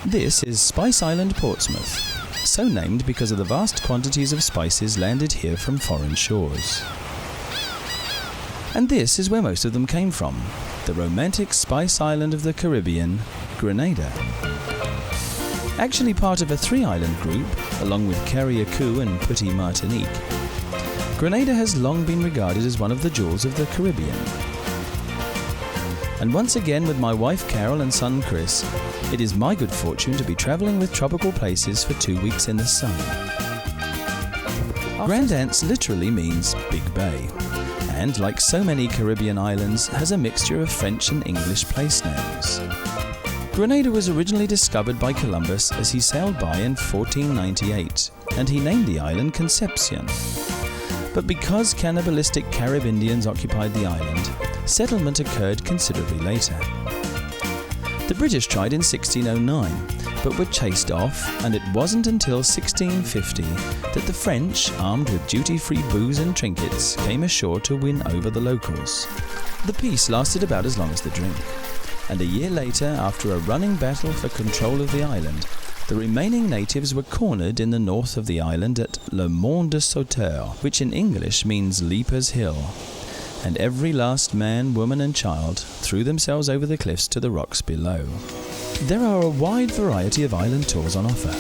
This is Spice Island, Portsmouth, so named because of the vast quantities of spices landed here from foreign shores. And this is where most of them came from, the romantic spice island of the Caribbean, Grenada. Actually part of a 3-island group, along with Carriacou and Petit Martinique, Grenada has long been regarded as one of the jewels of the Caribbean. And once again, with my wife Carol and son Chris, it is my good fortune to be travelling with tropical places for 2 weeks in the sun. Grand Anse literally means Big Bay, and like so many Caribbean islands, has a mixture of French and English place names. Grenada was originally discovered by Columbus as he sailed by in 1498, and he named the island Concepcion. But because cannibalistic Carib Indians occupied the island, settlement occurred considerably later. The British tried in 1609, but were chased off, and it wasn't until 1650 that the French, armed with duty-free booze and trinkets, came ashore to win over the locals. The peace lasted about as long as the drink, and a year later, after a running battle for control of the island, the remaining natives were cornered in the north of the island at Le Mont de Sauteur, which in English means Leaper's Hill, and every last man, woman and child threw themselves over the cliffs to the rocks below. There are a wide variety of island tours on offer,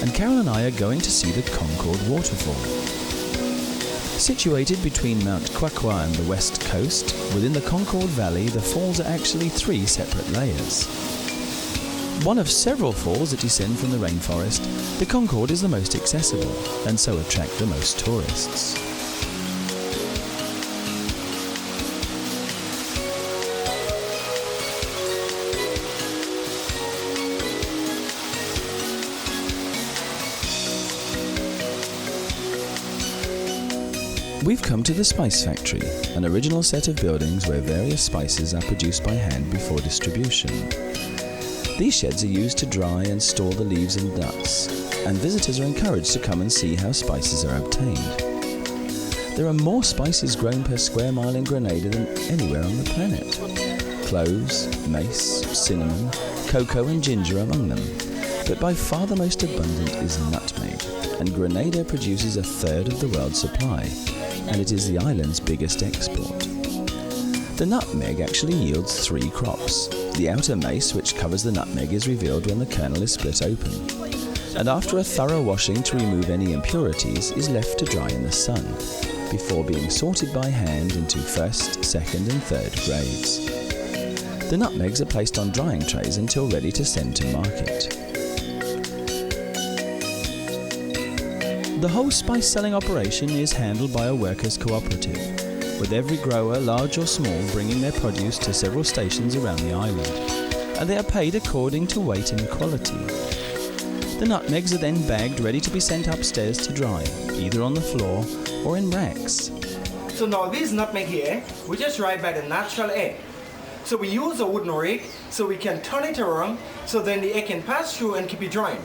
and Carol and I are going to see the Concord Waterfall. Situated between Mount Quaqua and the west coast, within the Concord Valley, the falls are actually 3 separate layers. One of several falls that descend from the rainforest, the Concord is the most accessible, and so attract the most tourists. We've come to the Spice Factory, an original set of buildings where various spices are produced by hand before distribution. These sheds are used to dry and store the leaves and nuts, and visitors are encouraged to come and see how spices are obtained. There are more spices grown per square mile in Grenada than anywhere on the planet. Cloves, mace, cinnamon, cocoa and ginger among them, but by far the most abundant is nutmeg, and Grenada produces 1/3 of the world's supply, and it is the island's biggest export. The nutmeg actually yields 3 crops. The outer mace, which covers the nutmeg, is revealed when the kernel is split open, and after a thorough washing to remove any impurities, is left to dry in the sun, before being sorted by hand into 1st, 2nd and 3rd grades. The nutmegs are placed on drying trays until ready to send to market. The whole spice selling operation is handled by a workers' cooperative, with every grower, large or small, bringing their produce to several stations around the island, and they are paid according to weight and quality. The nutmegs are then bagged ready to be sent upstairs to dry, either on the floor or in racks. So now this nutmeg here, we just dry by the natural air. So we use a wooden rake so we can turn it around so then the air can pass through and keep it drying.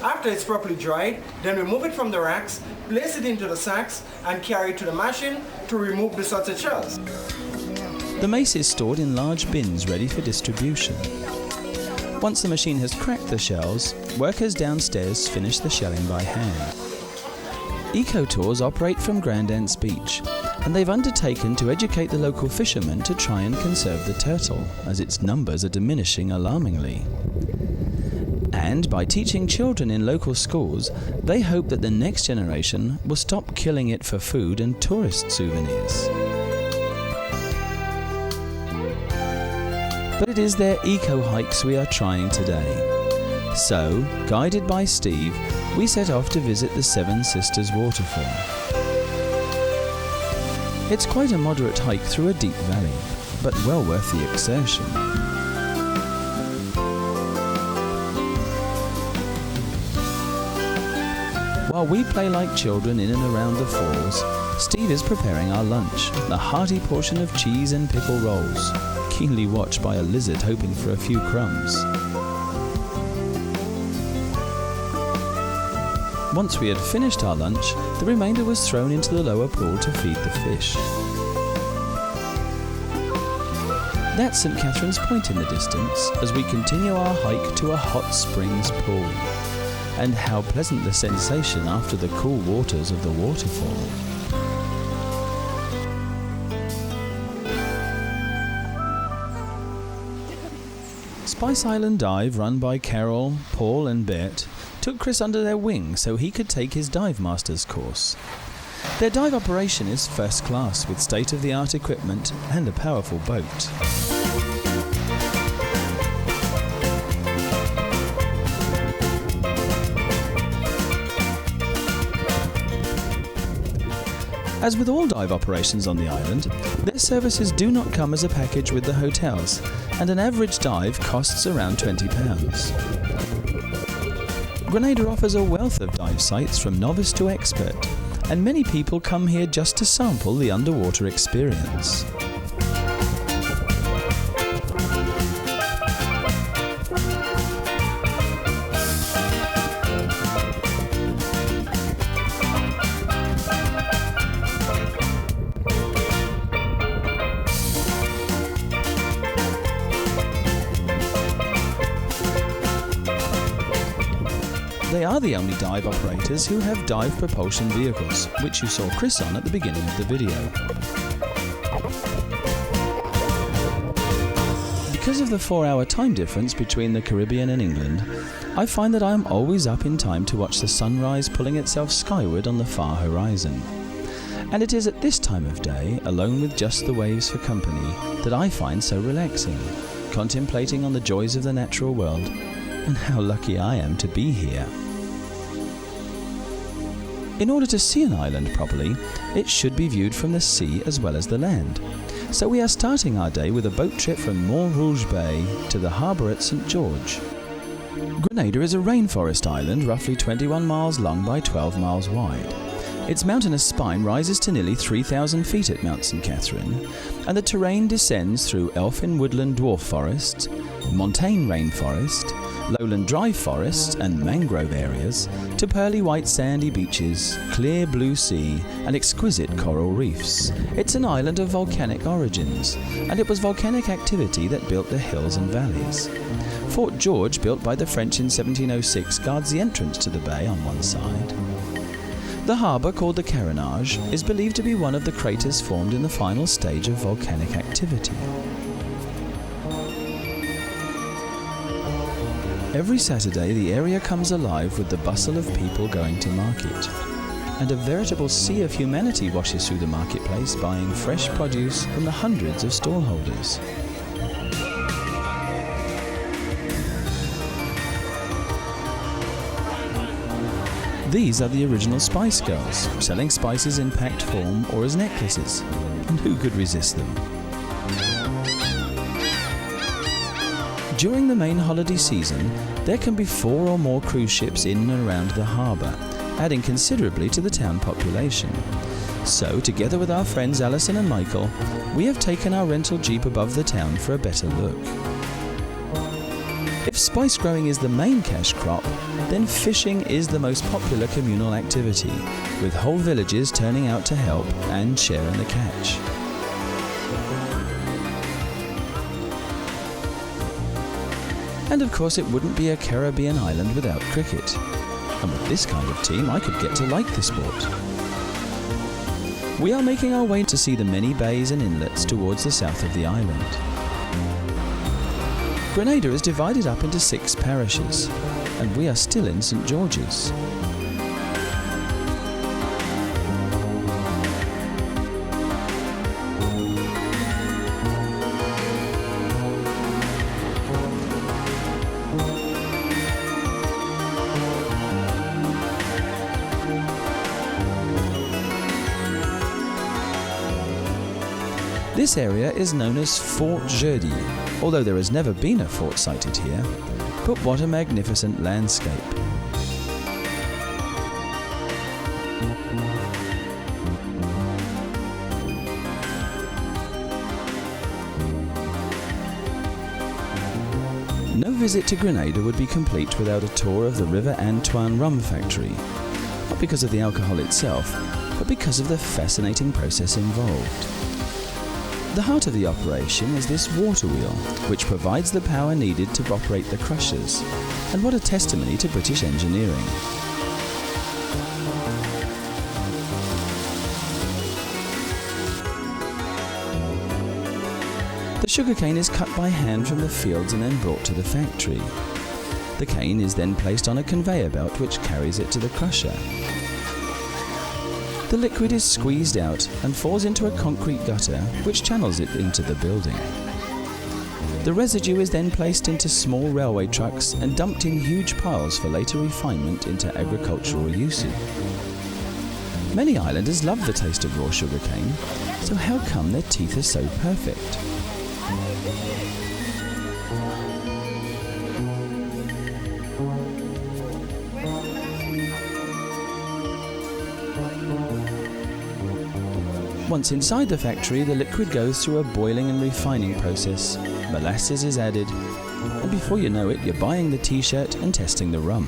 After it's properly dried, then remove it from the racks, place it into the sacks and carry it to the machine to remove the salted shells. The mace is stored in large bins ready for distribution. Once the machine has cracked the shells, workers downstairs finish the shelling by hand. Eco-tours operate from Grand Anse Beach, and they've undertaken to educate the local fishermen to try and conserve the turtle, as its numbers are diminishing alarmingly. And by teaching children in local schools, they hope that the next generation will stop killing it for food and tourist souvenirs. But it is their eco-hikes we are trying today. So, guided by Steve, we set off to visit the Seven Sisters Waterfall. It's quite a moderate hike through a deep valley, but well worth the exertion. While we play like children in and around the falls, Steve is preparing our lunch, a hearty portion of cheese and pickle rolls, keenly watched by a lizard hoping for a few crumbs. Once we had finished our lunch, the remainder was thrown into the lower pool to feed the fish. That's St Catherine's Point in the distance as we continue our hike to a hot springs pool. And how pleasant the sensation after the cool waters of the waterfall. Spice Island Dive, run by Carol, Paul and Bert, took Chris under their wing so he could take his dive master's course. Their dive operation is first class with state-of-the-art equipment and a powerful boat. As with all dive operations on the island, their services do not come as a package with the hotels, and an average dive costs around £20. Grenada offers a wealth of dive sites from novice to expert, and many people come here just to sample the underwater experience. They are the only dive operators who have dive propulsion vehicles, which you saw Chris on at the beginning of the video. Because of the 4-hour time difference between the Caribbean and England, I find that I am always up in time to watch the sunrise pulling itself skyward on the far horizon. And it is at this time of day, alone with just the waves for company, that I find so relaxing, contemplating on the joys of the natural world and how lucky I am to be here. In order to see an island properly, it should be viewed from the sea as well as the land. So we are starting our day with a boat trip from Montrouge Bay to the harbour at St George. Grenada is a rainforest island roughly 21 miles long by 12 miles wide. Its mountainous spine rises to nearly 3,000 feet at Mount St Catherine, and the terrain descends through elfin woodland dwarf forests, montane rainforest, lowland dry forests and mangrove areas, to pearly white sandy beaches, clear blue sea and exquisite coral reefs. It's an island of volcanic origins, and it was volcanic activity that built the hills and valleys. Fort George, built by the French in 1706, guards the entrance to the bay on one side. The harbour, called the Carénage, is believed to be one of the craters formed in the final stage of volcanic activity. Every Saturday, the area comes alive with the bustle of people going to market, and a veritable sea of humanity washes through the marketplace buying fresh produce from the hundreds of stallholders. These are the original Spice Girls, selling spices in packed form or as necklaces, and who could resist them? During the main holiday season, there can be 4 or more cruise ships in and around the harbour, adding considerably to the town population. So, together with our friends Alison and Michael, we have taken our rental jeep above the town for a better look. If spice growing is the main cash crop, then fishing is the most popular communal activity, with whole villages turning out to help and share in the catch. And of course it wouldn't be a Caribbean island without cricket. And with this kind of team I could get to like the sport. We are making our way to see the many bays and inlets towards the south of the island. Grenada is divided up into 6 parishes, and we are still in St George's. This area is known as Fort Jeudi, although there has never been a fort sighted here. But what a magnificent landscape. No visit to Grenada would be complete without a tour of the River Antoine Rum Factory, not because of the alcohol itself, but because of the fascinating process involved. The heart of the operation is this water wheel, which provides the power needed to operate the crushers, and what a testimony to British engineering. The sugarcane is cut by hand from the fields and then brought to the factory. The cane is then placed on a conveyor belt which carries it to the crusher. The liquid is squeezed out and falls into a concrete gutter which channels it into the building. The residue is then placed into small railway trucks and dumped in huge piles for later refinement into agricultural usage. Many islanders love the taste of raw sugarcane, so how come their teeth are so perfect? Once inside the factory, the liquid goes through a boiling and refining process. Molasses is added, and before you know it, you're buying the t-shirt and testing the rum.